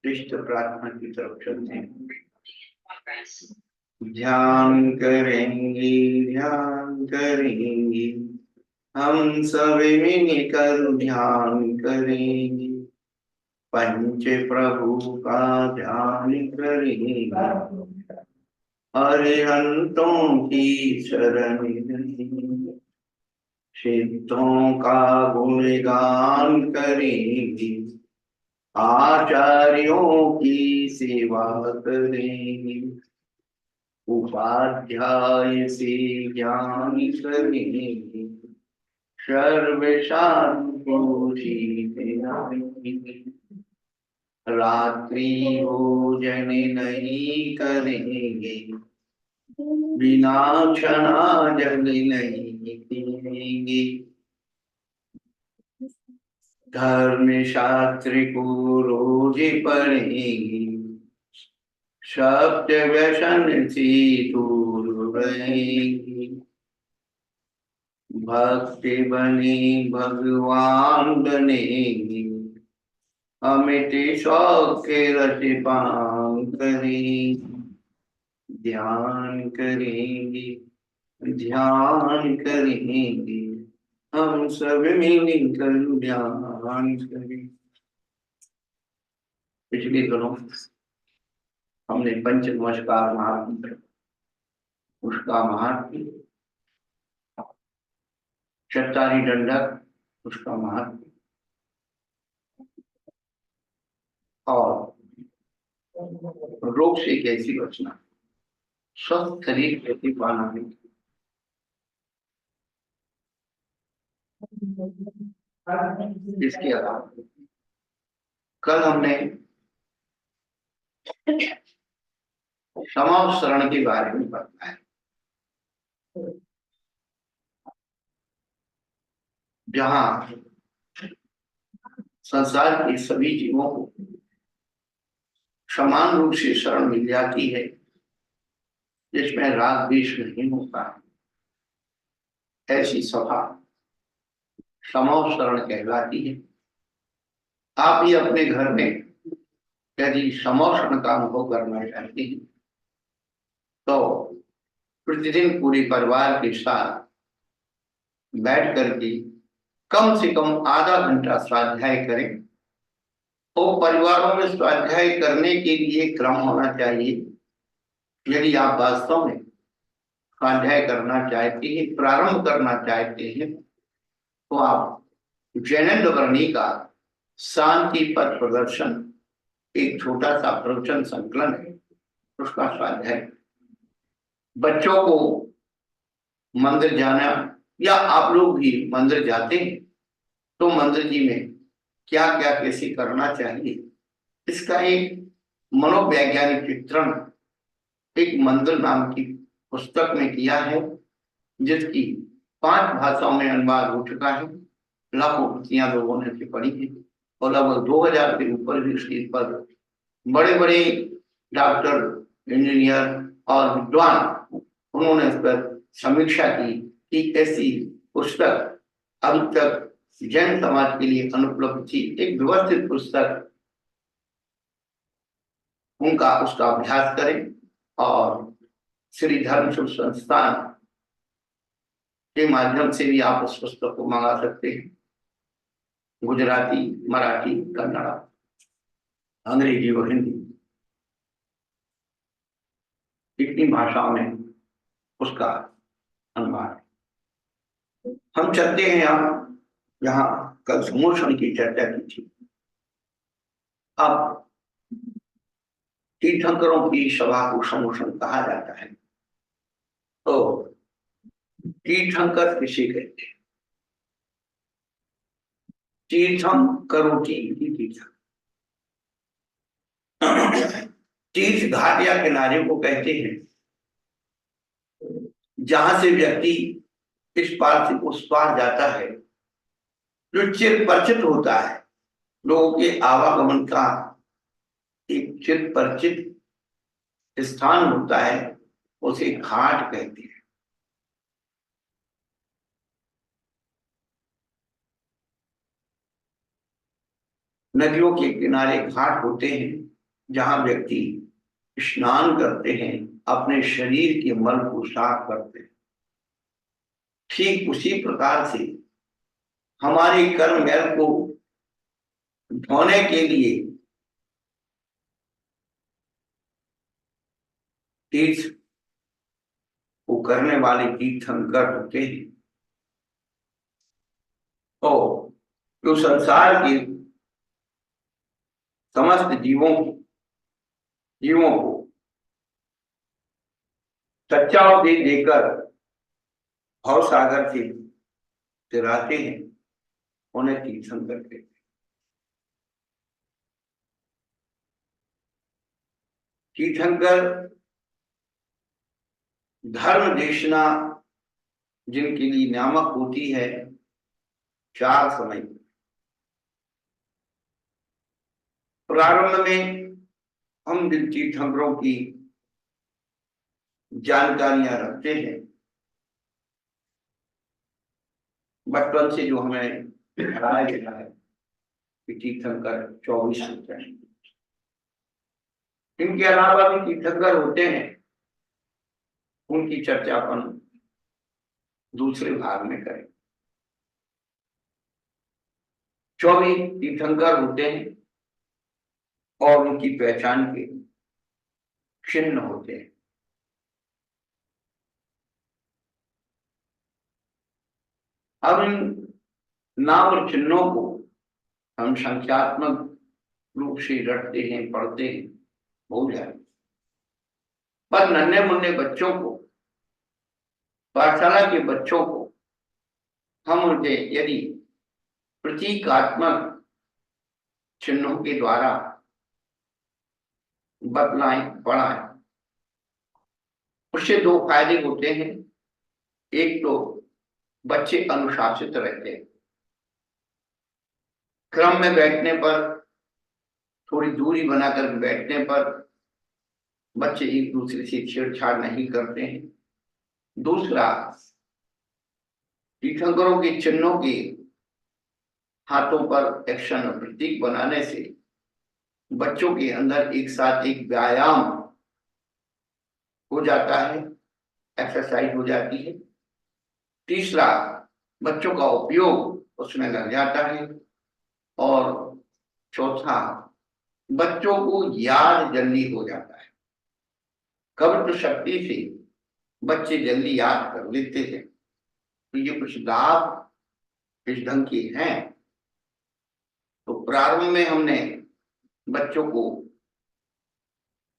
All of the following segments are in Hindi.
इष्ट प्रार्थना की तरफ चलते हैं। ध्यान करेंगे, ध्यान करेंगे, हम सब मिलकर ध्यान करेंगे, पंच प्रभु का ध्यान करेंगे, अरिहंतों की शरण लेंगे, सिद्धों का गुणगान करेंगे, आचार्यों की सेवा करेंगे, उपाध्याय से ज्ञान करेंगे, सर्व शांति जीतेंगे, रात्रि भोजन नहीं करेंगे, बिना क्षणा जल नहीं पिएंगे, धर्म शास्त्र को रोज पढ़ेंगे, शब्द व्यसन से दूर रहेंगे, भक्ति बने भगवान बनेंगे, अमित शौक रस पान करेंगे, ध्यान करेंगे, ध्यान करेंगे, हम सब मिलकर ध्यान करें। पिछले दिनों हमने पंच नमस्कार महामंत्र, उसका महात्म्य, चट्टारी दंडक, उसका महात्म्य, और रोग से कैसी बचना, स्वस्थ शरीर कैसे पाना है, इसके अलावा कल हमने समावसरण के बारे में बताया, जहां संसार के सभी जीवों को समान रूप से शरण मिल जाती है, जिसमें राग द्वेष नहीं होता है, ऐसी सभा समावसरण कहलाती है। आप ही अपने घर में यदि समावसरण का अनुभव करना चाहते हैं तो प्रतिदिन पूरे परिवार के साथ बैठ करके कम से कम आधा घंटा स्वाध्याय करें। तो परिवारों में स्वाध्याय करने के लिए क्रम होना चाहिए। यदि आप वास्तव में स्वाध्याय करना चाहते हैं, प्रारंभ करना चाहते हैं, तो आप जैनेन्द्र वर्णी का शांति पथ प्रदर्शन एक छोटा सा प्रवचन संकलन है, उसका स्वाध्याय। बच्चों को मंदिर जाना, या आप लोग भी मंदिर जाते हैं तो मंदिर जी में क्या क्या कैसे करना चाहिए, इसका एक मनोवैज्ञानिक चित्रण एक मंदिर नाम की पुस्तक में किया है, जिसकी 5 भाषाओं में अनुवाद हो चुका है। लाखों प्रतियां लोगों ने इसे पढ़ी है और लगभग 2000 के ऊपर भी इसके पर बड़े बड़े डॉक्टर, इंजीनियर और विद्वान उन्होंने इस पर समीक्षा की कि ऐसी पुस्तक अभी तक जैन समाज के लिए अनुपलब्ध थी। एक व्यवस्थित पुस्तक उनका उसका अभ्यास करें और श्री धर्म शुभ संस्थान के माध्यम से भी आप उस पुस्तक को मंगा सकते हैं। गुजराती, मराठी, कन्नड़, अंग्रेजी और हिंदी, इतनी भाषाओं में उसका अनुवाद। हम चलते हैं आप यहाँ कल समोषण की चर्चा की थी। अब तीर्थंकरों की सभा को समोषण कहा जाता है। तो तीर्थंकर किसे कहते हैं? तीर्थम करोति तीर्थ, तीर्थ घाट या किनारे को कहते हैं जहां से व्यक्ति इस पार से उस पार जाता है, जो चिर परिचित होता है, लोगों के आवागमन का एक चिर परिचित स्थान होता है, उसे घाट कहते हैं। नदियों के किनारे घाट होते हैं, जहां व्यक्ति स्नान करते हैं, अपने शरीर के मल को साफ करते हैं, ठीक उसी प्रकार से हमारे कर्म मैल को धोने के लिए तीर्थ को करने वाले तीर्थंकर होते हैं। तो जो संसार के समस्त जीवों को सच्चा उपदेश देकर भव सागर से तिराते हैं, उन्हें तीर्थंकर कहते हैं। तीर्थंकर धर्म देशना जिनके लिए नामक होती है 4 समय। प्रारंभ में हम जिन तीर्थंकरों की जानकारियां रखते हैं, बचपन से जो हमें पढ़ाया गया है कि तीर्थंकर 24 होते हैं। इनके अलावा भी तीर्थंकर होते हैं, उनकी चर्चा अपन दूसरे भाग में करें। 24 तीर्थंकर होते हैं और उनकी पहचान के चिन्ह होते हैं। अब इन नाम और चिन्हों को हम संख्यात्मक रूप से रटते हैं, पढ़ते हैं, भूल जाते, पर नन्हे मुन्ने बच्चों को, पाठशाला के बच्चों को हम उनके यदि प्रतीकात्मक चिन्हों के द्वारा बतलाएं, पढ़ाएं, उससे 2 फायदे होते हैं। एक तो बच्चे अनुशासित रहते हैं, क्रम में बैठने पर, थोड़ी दूरी बनाकर बैठने पर बच्चे एक दूसरे से छेड़छाड़ नहीं करते हैं। दूसरा, तीर्थंकरों के चिन्हों के हाथों पर एक्शन और प्रतीक बनाने से बच्चों के अंदर एक साथ एक व्यायाम हो जाता है, एक्सरसाइज हो जाती है। तीसरा, बच्चों का उपयोग उसमें लग जाता है। और चौथा, बच्चों को याद जल्दी हो जाता है। कब्र शक्ति से बच्चे जल्दी याद कर लेते हैं। तो ये कुछ लाभ इस ढंग के हैं। तो प्रारंभ में हमने बच्चों को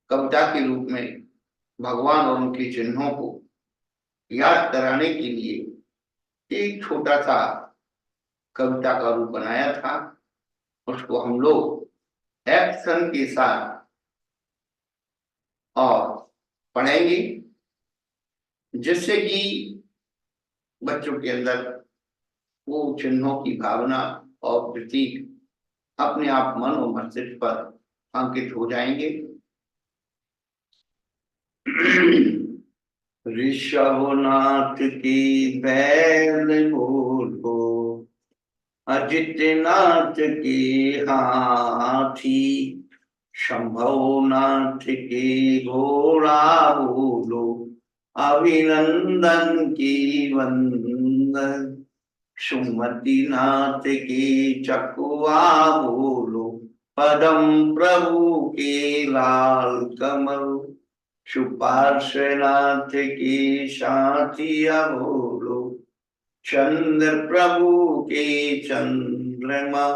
कविता के रूप में भगवान और उनके चिन्हों को याद कराने के लिए एक छोटा सा कविता का रूप बनाया था। उसको हम लोग एक्शन के साथ और पढ़ेंगे, जिससे कि बच्चों के अंदर वो चिन्हों की भावना और प्रतीक अपने आप मन और मस्तिष्क पर अंकित हो जाएंगे। ऋषभनाथ की बैल बोलो, अजितनाथ के हाथी, शंभुनाथ के घोड़ा बोलो, अभिनंदन की वंदन, सुमतिनाथ के चकुआ बोलो, पदम प्रभु के लाल कमल, सुपार्श्वनाथ की साथिया बोलो, चंद्र प्रभु के चंद्रमा,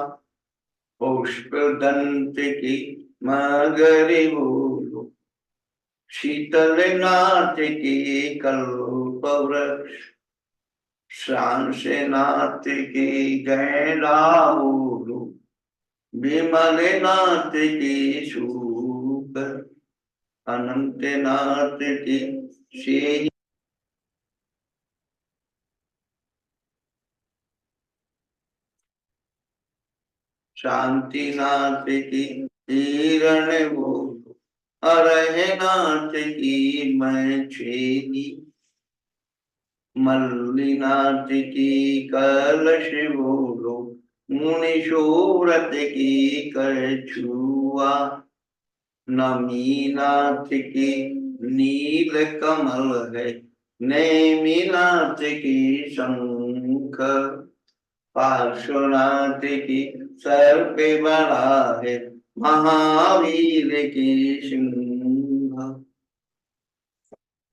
पुष्प दंत की मगरी बोलो, शीतलनाथ की कल्प वृक्ष, शांशनाथ की गैला बोलो, विमलनाथ की सूप, अनंतनाथ की शेही, शांतिनाथ की हिरण बोलो, अरहनाथ की मैछेली, मल्लिनाथ की कलश बोलो, मुनि शूरत की कछुआ, न मीनाथ की नील कमल है, नेमिनाथ की शंख, पार्श्वनाथ की सर पे बड़ा है, महावीर की सिंह।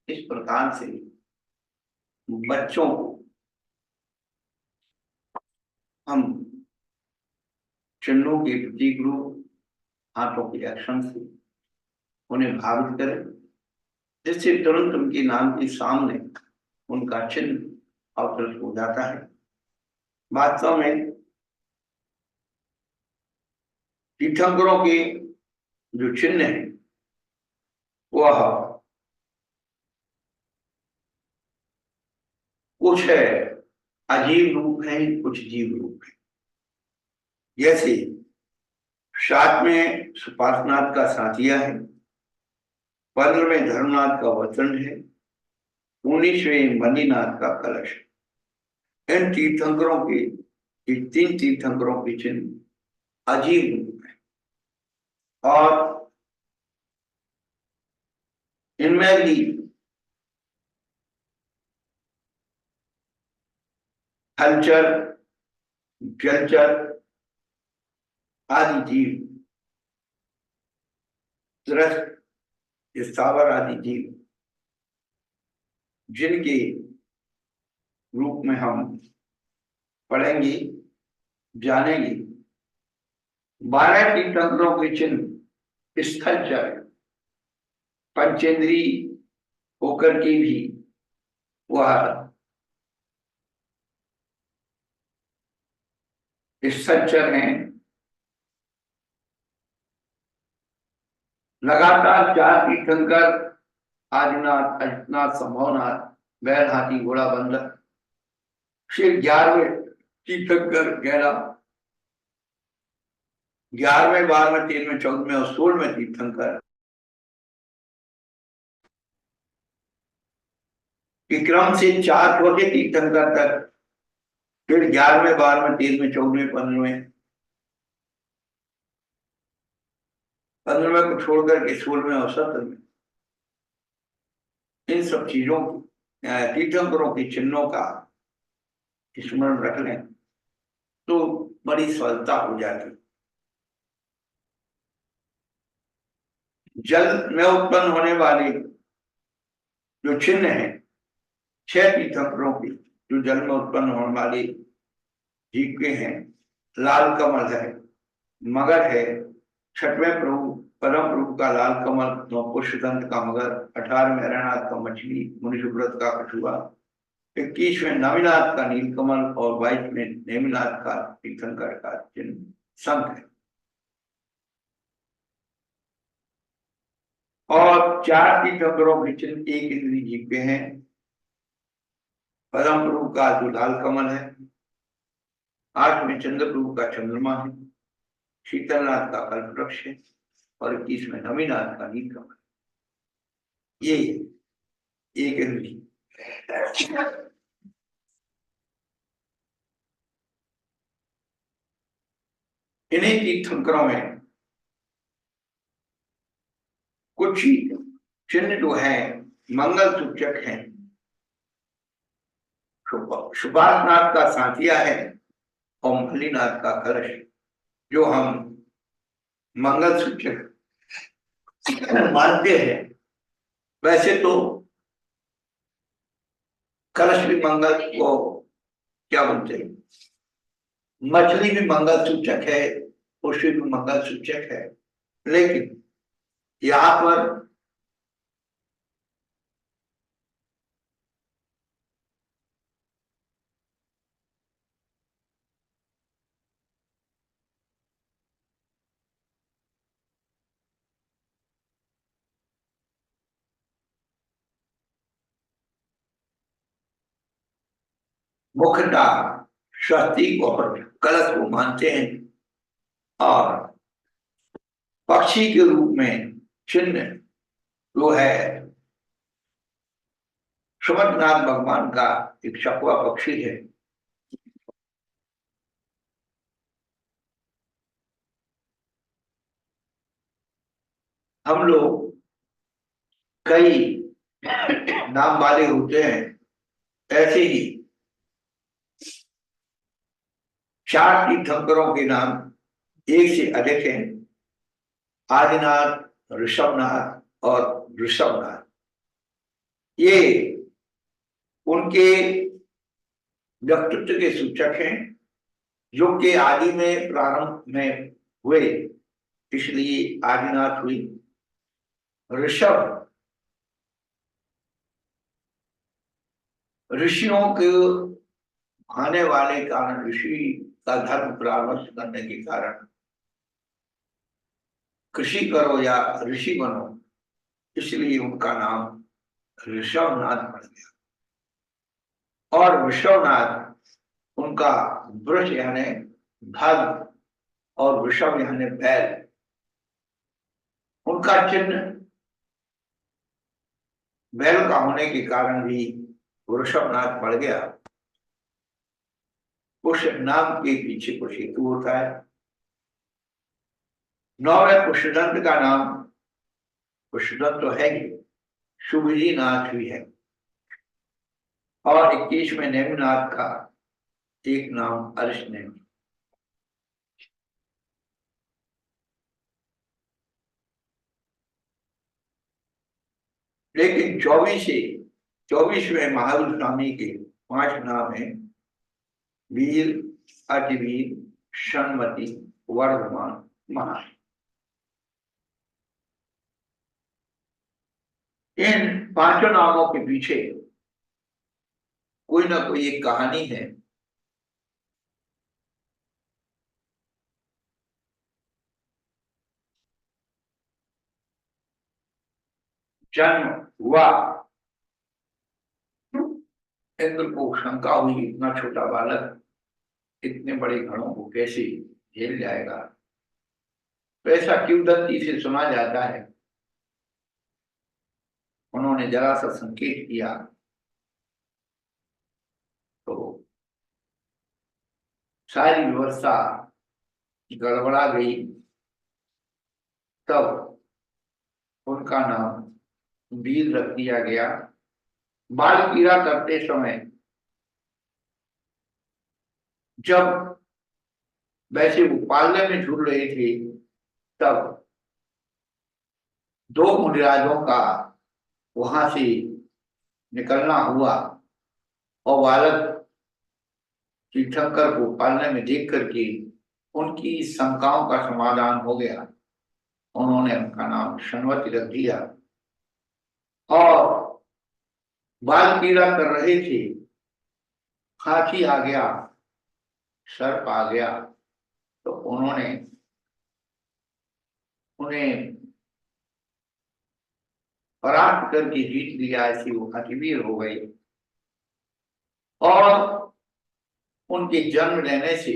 इस प्रकार से बच्चों को हम चिन्हों के प्रतीक रूप, हाथों के एक्शन से उन्हें भावित करें, जिससे तुरंत उनके नाम के सामने उनका चिन्ह अवतरित हो जाता है। वास्तव में तीर्थंकरों के जो चिन्ह है वह कुछ है अजीब रूप है, कुछ जीव रूप है। जैसे सात में सुपार्श्वनाथ का साथिया है, 15 में धर्मनाथ का वचन है, 19वें मणिनाथ का कलश है। इन तीर्थंकरों के, ये तीन तीर्थंकरों के चिन्ह अजीब रूप है और इनमें भी हलचर, जलचर आदि जीव, दृष्ट, स्थावर आदि जीव, जिनके रूप में हम पढ़ेंगे, जानेंगे। 12 तीर्थंकरों के चिन्ह स्थलचर, पंचेंद्री होकर के भी वह स्थलचर हैं। लगातार 4 तीर्थंकर आदिनाथ, अजितनाथ, संभवनाथ, बैल, हाथी, घोड़ा, बंदर, फिर 11वें तीर्थंकर गहरा, 11वें, 12वें, 13वें, 14वें और 16वें तीर्थंकर के क्रम से 4 छोटे तीर्थंकर तक, फिर 11वें, 12वें, 13वें, 14वें, 15वें को छोड़कर के 16वें और 17वें, इन सब चीजों तीर्थंकरों के चिन्हों का स्मरण रख लें तो बड़ी सरलता हो जाती। जल में उत्पन्न होने वाले जो चिन्ह है 6 तीर्थंकरों के, जो जल में उत्पन्न होने वाले जीव के हैं, लाल कमल है, मगर है, 6वें प्रभु परम प्रभु का लाल कमल, 9 पुष्पदंत का मगर, 18वें हरनाथ का मछली, मुनिसुब्रत का कछुआ, 21वें नवीनाथ का नीलकमल और 22वें नेमिनाथ का तीर्थंकर का चिन्ह शंख है। और 4 तीर्थंकरों के चिन्ह एक इंद्री जीव के हैं। परम प्रभु का जो लाल कमल है, 8वें चंद्र प्रभु का चंद्रमा है, शीतलनाथ का कल्पवृक्ष है और 21वें नवीनाथ का नीलकमल। ये एक इंद्री। इन्हीं तीर्थंकरों में कुछ चिन्ह जो है मंगल सूचक है। सुभाषनाथ का सांतिया है और मल्लीनाथ का कलश, जो हम मंगल सूचक मानते हैं। वैसे तो कलश भी मंगल को क्या बोलते हैं, मछली भी मंगल सूचक है, पुष्प भी मंगल सूचक है, लेकिन यहाँ पर मुख्यतः स्वस्तिक और कलश को मानते हैं और पक्षी के रूप में चिन्ह जो है सुमंतनाथ भगवान का एक शकुआ पक्षी है। हम लोग कई नाम वाले होते हैं, ऐसे ही 4 तीर्थंकरों के नाम एक से अधिक हैं। आदिनाथ, ऋषभनाथ और ऋषभनाथ, ये उनके व्यक्तित्व के सूचक हैं जो कि आदि में प्रारंभ में हुए, इसलिए आदिनाथ हुई। ऋषभ ऋषियों के आने वाले कारण, ऋषि का धर्म प्रारंभ करने के कारण कृषि करो या ऋषि बनो, इसलिए उनका नाम ऋषभनाथ पड़ गया। और ऋषभनाथ उनका वृष यानी ढल और वृषभ यानी बैल, उनका चिन्ह बैल का होने के कारण भी वृषभनाथ पड़ गया। उस नाम के पीछे कुछ हेतु होता है। 9वें पुष्यदंत का नाम, पुष्यदंत तो है ही, शुभजी नाथ भी है। और 21वें नेमिनाथ का एक नाम अरिष्ट। लेकिन 24वें महावीर स्वामी के 5 नाम है: वीर, अतिवीर, शनमति, वर्धमान, महा। इन 5 नामों के पीछे कोई ना कोई एक कहानी है। जन्म हुआ, इंद्र को शंका हुई, इतना छोटा बालक इतने बड़े घड़ों को कैसे झेल जाएगा। तो ऐसा किंवदंती से सुना जाता है। उन्होंने जरा सा संकेत किया तो सारी व्यवस्था गड़बड़ा गई। तब उनका नाम वीर रख दिया गया। बाल क्रीड़ा करते समय जब वैसे वो पालने में झूल रहे थे, तब 2 मुनिराजों का वहां से निकलना हुआ और बालक तीर्थंकर को पालने में देख करके उनकी शंकाओं का समाधान हो गया। उन्होंने उनका नाम शनवती रख दिया। और बाल क्रीड़ा कर रहे थे, हाथी आ गया, सर्प आ गया, तो उन्होंने उन्हें परास्त करके जीत लिया। ऐसी वो अतिवीर हो गई। और उनके जन्म लेने से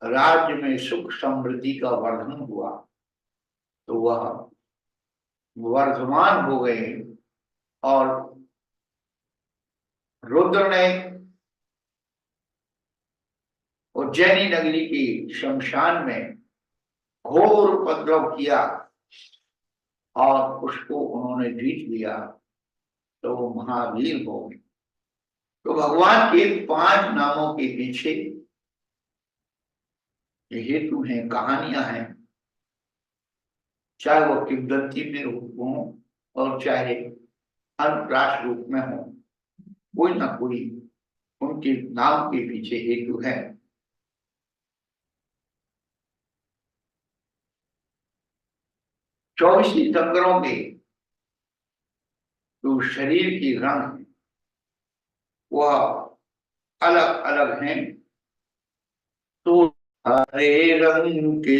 राज्य में सुख समृद्धि का वर्धन हुआ, तो वह वर्धमान हो गए। और रुद्र ने उज्जैनी नगरी के शमशान में घोर उपद्रव किया और उसको उन्होंने जीत लिया, तो वो महावीर हो गए। तो भगवान के 5 नामों के पीछे हेतु हैं, कहानियां हैं, चाहे वो किंवदंती में रूप हो और चाहे अनुप्रास रूप में हो, कोई ना कोई उनके नाम के पीछे हेतु है। चौबीस तीर्थंकरों के जो शरीर की रंग है वह अलग अलग हैं। तो हरे रंग के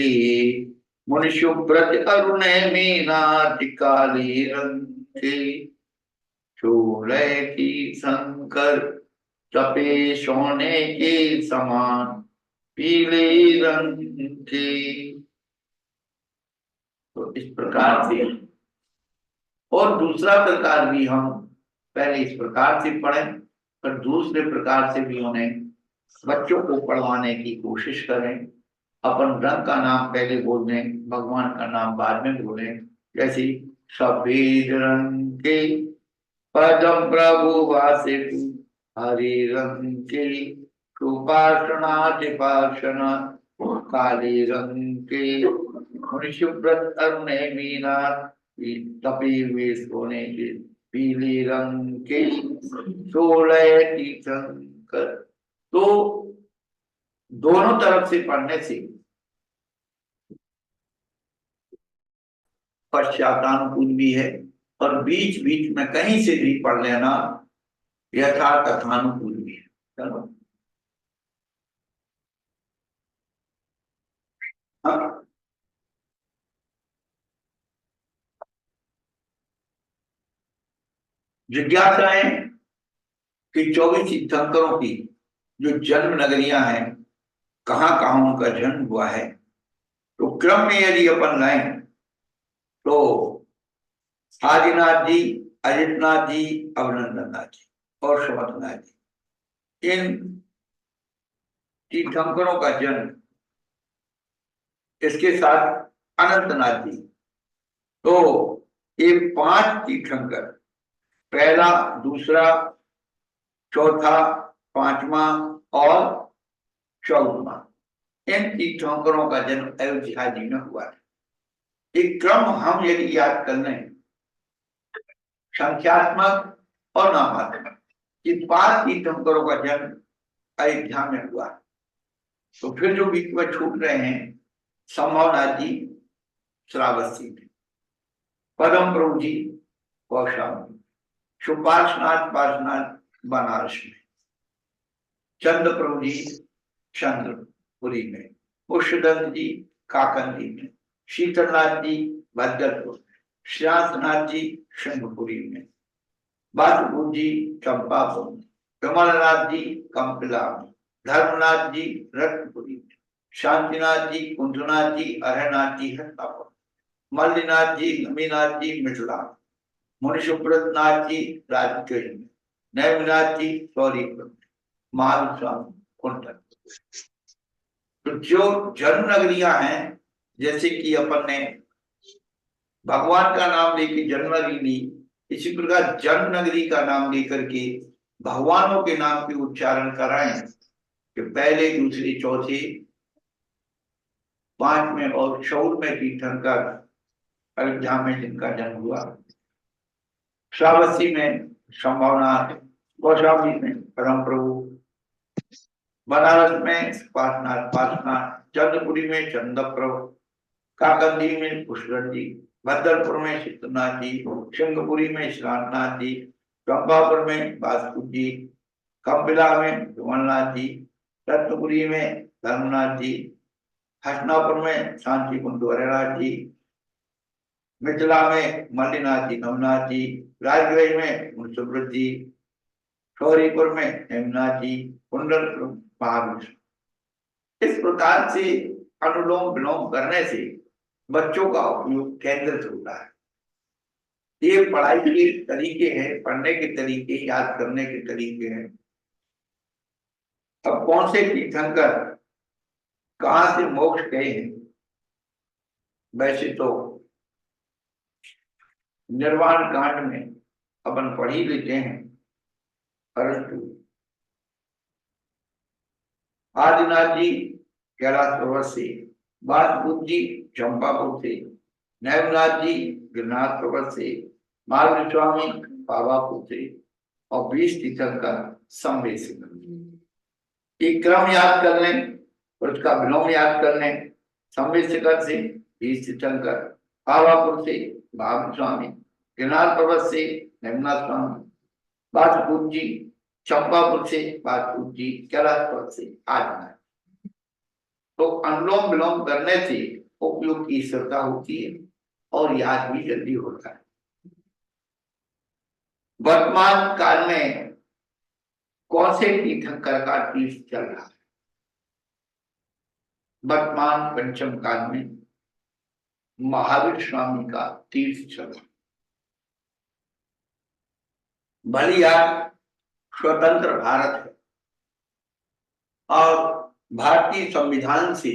मुनिशुभ्रत अरुण मीनाति काले रंग के, चोले की शंकर तपे सोने के समान पीले रंग के। तो इस प्रकार से, और दूसरा प्रकार भी हम पहले इस प्रकार से पढ़ें, पर दूसरे प्रकार से भी उन्हें बच्चों को पढ़वाने की कोशिश करें। अपन रंग का नाम पहले बोल दें, भगवान का नाम बाद में बोलें, जैसी सफेद रंग के पदम प्रभु वासे हरे रंग के कृपासनाधिपासन काले रंग के शुभ्रत अरुणे मीना तपे हुए सोने के पीले रंग के 16 तीर्थंकर। तो दोनों तरफ से पढ़ने से पश्चातानुकूल भी है और बीच बीच में कहीं से भी पढ़ लेना यथार्थ कथानुकूल भी है। चलो हाँ, जिज्ञासा है कि 24 तीर्थंकरों की जो जन्म नगरियां हैं, कहाँ कहाँ उनका जन्म हुआ है, तो क्रम में यदि अपन लाएं तो आदिनाथ जी, अजितनाथ जी, अभिनंदननाथ जी और सुमतनाथ जी, इन तीर्थंकरों का जन्म, इसके साथ अनंतनाथ जी, तो ये 5 तीर्थंकर, पहला, दूसरा, चौथा, पांचवा और 14वां, इन तीर्थंकरों का जन्म अयोध्या जी में हुआ है। एक क्रम हम यदि याद कर लें, संख्यात्मक और नामात्मक, ये 5 तीर्थंकरों का जन्म अयोध्या में हुआ। तो फिर जो बीच में छूट रहे हैं, संभवनाथ जी श्रावस्ती में, पदम प्रभु जी कौशाम्बी, सुपार्शनाथ पार्शनाथ बनारस में, चंद्र प्रभु जी चंद्रपुरी में, पुष्पदत्त जी काकंदी में, शीतलनाथ जी भद्रपुर में, श्रीनाथनाथ जी शंभुपुरी में, बासुपुर जी चंपापुर में, कमलनाथ जी कंपिला में, धर्मनाथ जी रत्नपुरी में, शांतिनाथ जी कुंजनाथ जी अरहनाथ जी हत्तापुर, मल्लिनाथ जी नमीनाथ जी मिथिला, मुनिशुभ्रतनाथ जी राजगीर में, नैमिनाथ जी सौरीपुर में, महावीर स्वामी कुंडल। तो जो जन्म नगरियां हैं, जैसे कि अपन ने भगवान का नाम लेके जन्म नगरी ली, इसी प्रकार जन्म नगरी का नाम लेकर के भगवानों के नाम के उच्चारण कराएं कि पहले, दूसरे, चौथे, 5वें और 14वें तीर्थंकर अयोध्या में जिनका जन्म हुआ, श्रावस्ती में संभवनाथ, कौशाम्बी में परम प्रभु, बनारस में पार्शनाथ पार्शनाथ, चंद्रपुरी में चंद्र प्रभु, काकंदी में पुष्कर जी, भद्रपुर में शीतनाथ जी, सिंहपुरी में श्रीनाथनाथ जी, चंपापुर में बासुपुर जी, कंपिला में विमलनाथ जी, रत्नपुरी में धर्मनाथ जी, हसनापुर में शांति कुंडवरनाथ जी, मिथिला में मल्लिनाथ जी नवनाथ जी, राजगृह में मुंसुब्रत जी, शौरीपुर में हेमनाथ जी, कुंडलपुर महावीर। इस प्रकार से अनुलोम विलोम करने से बच्चों का उपयोग केंद्रित होता है। ये पढ़ाई के तरीके हैं, पढ़ने के तरीके, याद करने के तरीके हैं। अब कौन से तीर्थंकर कहां से मोक्ष गए हैं, वैसे तो निर्वाण कांड में अपन पढ़ ही लेते हैं, परंतु आदिनाथ जी कैलाश पर्वत से, बासुपुर जी चंपापुर से, नैमिनाथ जी गिरनाथ पर्वत से, महावीर स्वामी पावापुर से और 20 तीर्थंकर संबे से। एक क्रम याद कर लें और उसका विलोम याद कर लें। संबे शिखर से 20 तीर्थंकर, पावापुर से महावीर स्वामी, गिरनाथ पर्वत से नैमिनाथ स्वामी, बासुपुर जी चंपापुर से बासुपुर जी, कैलाश पर्वत से आदिनाथ। तो अनुलोम विलोम करने से उपयोग की श्रद्धा होती है और याद भी जल्दी होता है। वर्तमान काल में कौन से तीर्थंकर का तीर्थ चल रहा है? वर्तमान पंचम काल में महावीर स्वामी का तीर्थ चल रहा है। भले आज स्वतंत्र भारत है और भारतीय संविधान से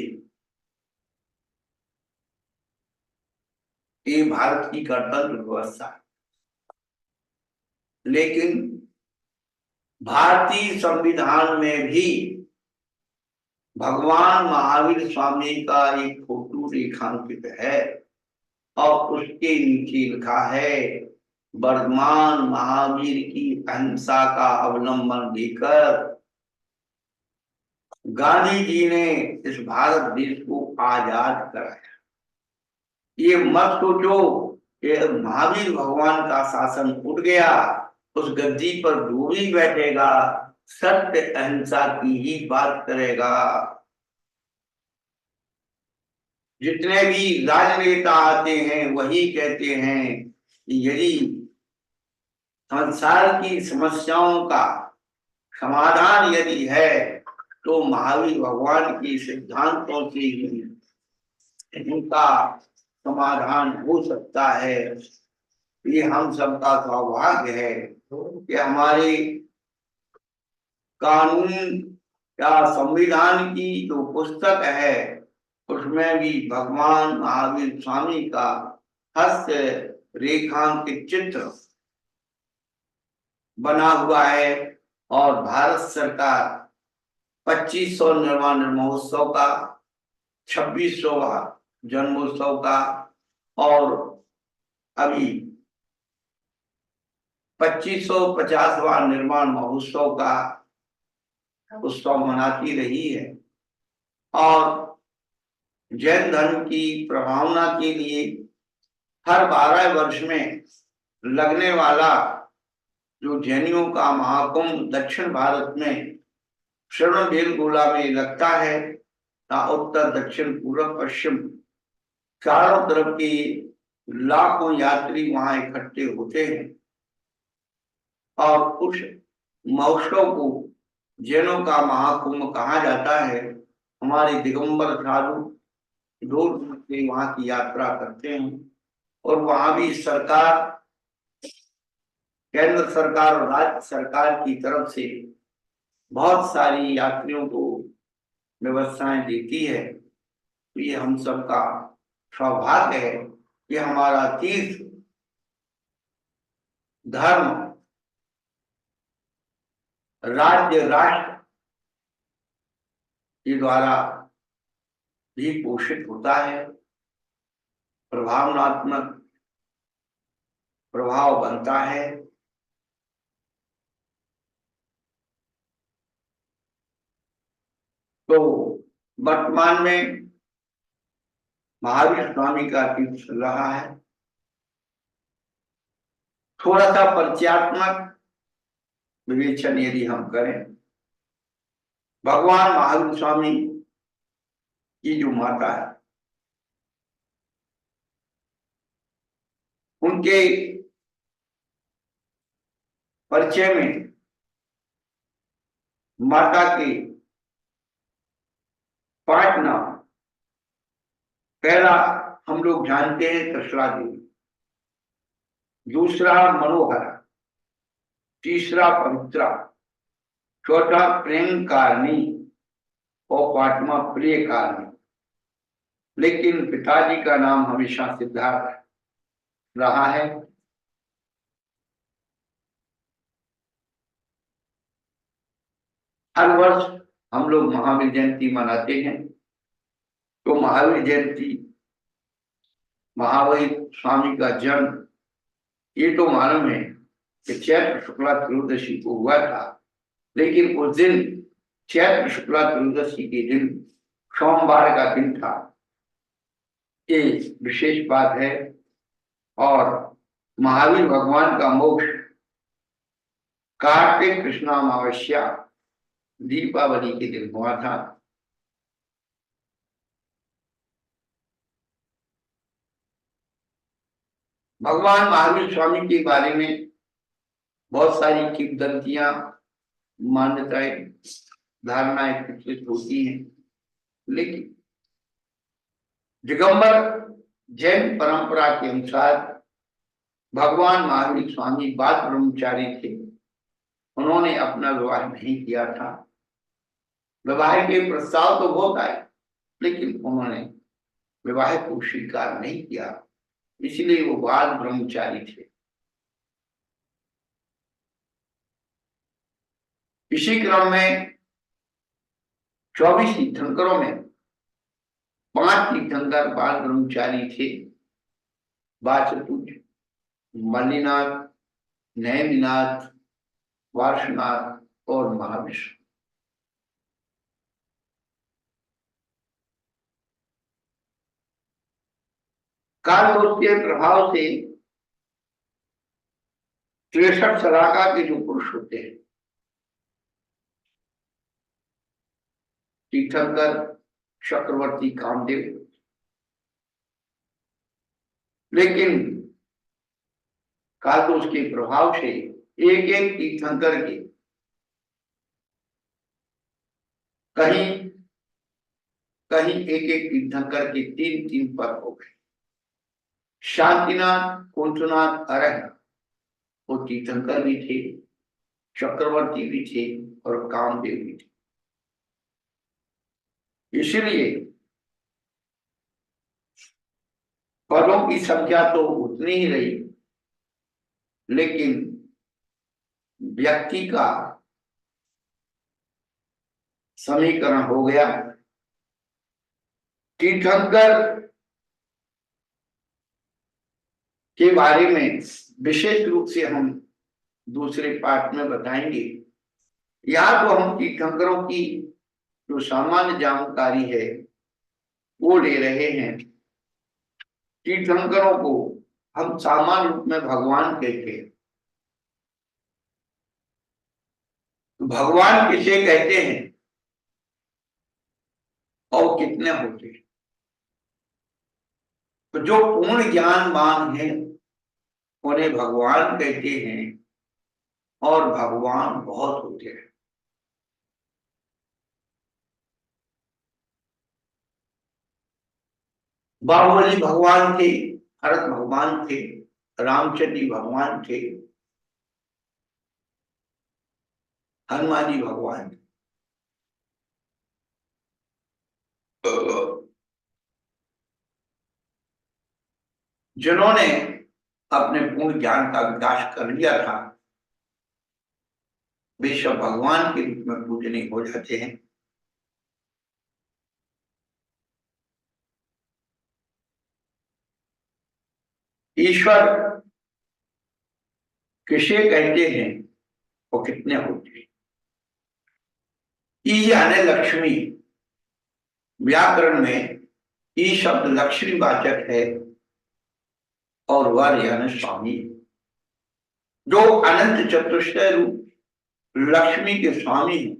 ये भारत की गणतंत्र व्यवस्था है। लेकिन भारतीय संविधान में भी भगवान महावीर स्वामी का एक फोटो रेखांकित है और उसके नीचे लिखा है, वर्तमान महावीर की अहिंसा का अवलंबन लेकर गांधी जी ने इस भारत देश को आजाद कराया। ये मत सोचो कि महावीर भगवान का शासन उठ गया, उस गद्दी पर जो भी बैठेगा सत्य अहिंसा की ही बात करेगा। जितने भी राजनेता आते हैं वही कहते हैं कि यदि संसार की समस्याओं का समाधान यदि है तो महावीर भगवान के सिद्धांतों से ही उनका समाधान हो सकता है। ये हम सबका सौभाग्य है कि हमारे कानून या संविधान की जो पुस्तक है उसमें भी भगवान महावीर स्वामी का हस्त रेखांकित चित्र बना हुआ है और भारत सरकार 2500 निर्वाण महोत्सव का, 26वां जन्मोत्सव का और अभी 2550वां निर्वाण महोत्सव का उत्सव मनाती रही है। और जैन धर्म की प्रभावना के लिए हर 12 वर्ष में लगने वाला जो जैनियों का महाकुंभ दक्षिण भारत में श्रवणबेलगोला में लगता है, उत्तर दक्षिण पूर्व पश्चिम चारों तरफ के लाखों यात्री वहां इकट्ठे होते हैं और उस महोत्सव को जैनों का महाकुंभ कहा जाता है। हमारे दिगंबर साधु दूर से वहां की यात्रा करते हैं और वहां भी सरकार, केंद्र सरकार और राज्य सरकार की तरफ से बहुत सारी यात्रियों को व्यवस्थाएं देती है। तो ये हम सबका सौभाग्य है कि हमारा तीर्थ धर्म राज्य राष्ट्र के द्वारा भी पोषित होता है, प्रभावनात्मक प्रभाव बनता है। तो वर्तमान में महावीर स्वामी का तीर्थ चल रहा है। थोड़ा सा परिचयात्मक विवेचन यदि हम करें, भगवान महावीर स्वामी की जो माता है उनके परिचय में माता के 5 नाम। पहला हम लोग जानते हैं त्रिशला देवी, दूसरा मनोहर, तीसरा पवित्रा, चौथा प्रेम कारणी और 5वां प्रिय कारणी। लेकिन पिताजी का नाम हमेशा सिद्धार्थ रहा है। हर वर्ष हम लोग महावीर जयंती मनाते हैं। तो महावीर जयंती, महावीर स्वामी का जन्म ये तो मालूम है कि चैत्र शुक्ला त्रयोदशी को हुआ था, लेकिन उस दिन चैत्र शुक्ला त्रयोदशी के दिन सोमवार का दिन था। ये विशेष बात है। और महावीर भगवान का मोक्ष कार्तिक कृष्णामावस्या दीपावली के दिन हुआ था। भगवान महावीर स्वामी के बारे में बहुत सारी किंवदंतियां, मान्यताएं, धारणाएं विकसित होती हैं, लेकिन दिगंबर जैन परंपरा के अनुसार भगवान महावीर स्वामी बाल ब्रह्मचारी थे। उन्होंने अपना विवाह नहीं किया था। विवाह के प्रस्ताव तो बहुत आए, लेकिन उन्होंने विवाह को स्वीकार नहीं किया। इसलिए वो बाल ब्रह्मचारी थे। इसी क्रम में 24 तीर्थंकरों में 5 तीर्थंकर बाल ब्रह्मचारी थे। वासुपुज, मल्लिनाथ, नैमिनाथ, वार्षनाथ और महाविष्णु। कालदोष के प्रभाव से 63 शलाका के जो पुरुष होते हैं, तीर्थंकर, चक्रवर्ती, कामदेव, लेकिन कालदोष के प्रभाव से एक एक तीर्थंकर के कहीं कहीं एक एक तीर्थंकर के 3-3 पद हो गए। शांतिनाथ, कुंठनाथ, अरह वो तीर्थंकर भी थे, चक्रवर्ती भी थे और कामदेव भी थे। इसलिए पदों की संख्या तो उतनी ही रही, लेकिन व्यक्ति का समीकरण हो गया। तीर्थंकर के बारे में विशेष रूप से हम दूसरे पाठ में बताएंगे। यहाँ तो हम तीर्थंकरों की जो सामान्य जानकारी है वो ले रहे हैं। तीर्थंकरों को हम सामान्य रूप में भगवान कहते हैं। भगवान किसे कहते हैं और कितने होते हैं? तो जो पूर्ण ज्ञानवान है उन्हें भगवान कहते हैं और भगवान बहुत होते हैं। बाहुबली भगवान थे, भरत भगवान थे, रामचंद्र भगवान थे, हनुमान जी भगवान थे। जिन्होंने अपने पूर्ण ज्ञान का विकास कर लिया था वे सब भगवान के रूप में पूजनीय हो जाते हैं। ईश्वर किसे कहते हैं वो कितने होते हैं? ई यानी लक्ष्मी, व्याकरण में ई शब्द लक्ष्मी वाचक है और वर यानी स्वामी। जो अनंत चतुष्टय रूप लक्ष्मी के स्वामी हैं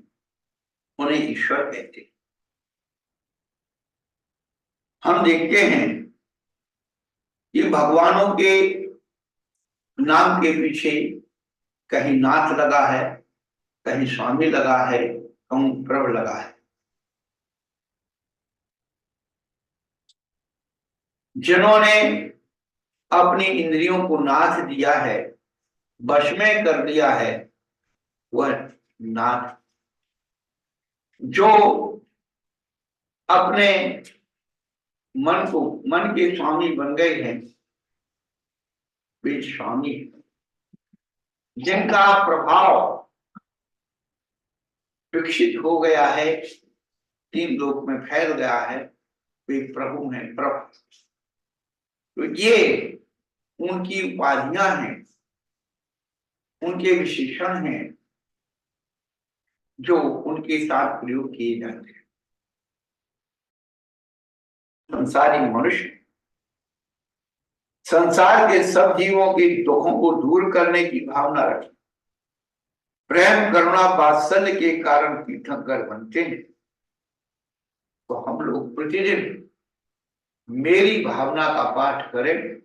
उन्हें ईश्वर कहते हैं। हम देखते हैं कि भगवानों के नाम के पीछे कहीं नाथ लगा है, कहीं स्वामी लगा है, कहीं प्रभु लगा है। जिन्होंने अपनी इंद्रियों को नाथ दिया है, वश में कर दिया है, वह नाथ। जो अपने मन के स्वामी बन गए हैं वे स्वामी। जिनका प्रभाव विकसित हो गया है, 3 लोक में फैल गया है, वे प्रभु हैं, प्रभु। तो ये उनकी उपाधियां हैं, उनके विशेषण हैं जो उनके साथ प्रयोग किए जाते हैं। संसारी मनुष्य संसार के सब जीवों के दुखों को दूर करने की भावना रखें, प्रेम, करुणा, वात्सल्य के कारण तीर्थंकर बनते हैं। तो हम लोग प्रतिदिन मेरी भावना का पाठ करें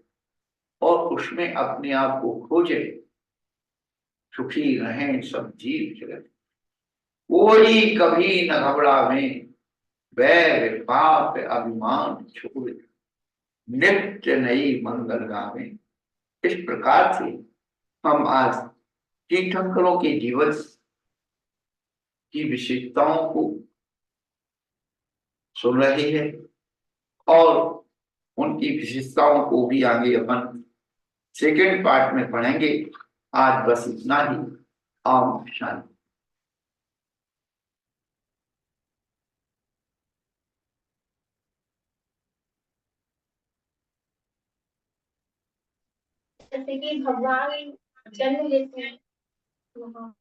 और उसमें अपने आप को खोजें। सुखी रहें सब जीव जगत, कोई कभी न घबरावे, वैर पाप अभिमान छोड़, नित्य नई मंगल गावे। इस प्रकार से हम आज तीर्थंकरों के जीवन की विशेषताओं को सुन रहे हैं और उनकी विशेषताओं को भी आगे अपन सेकेंड पार्ट में पढ़ेंगे। आज बस इतना ही। ओम शांति। जैसे कि भगवान जन्म लेते हैं वहाँ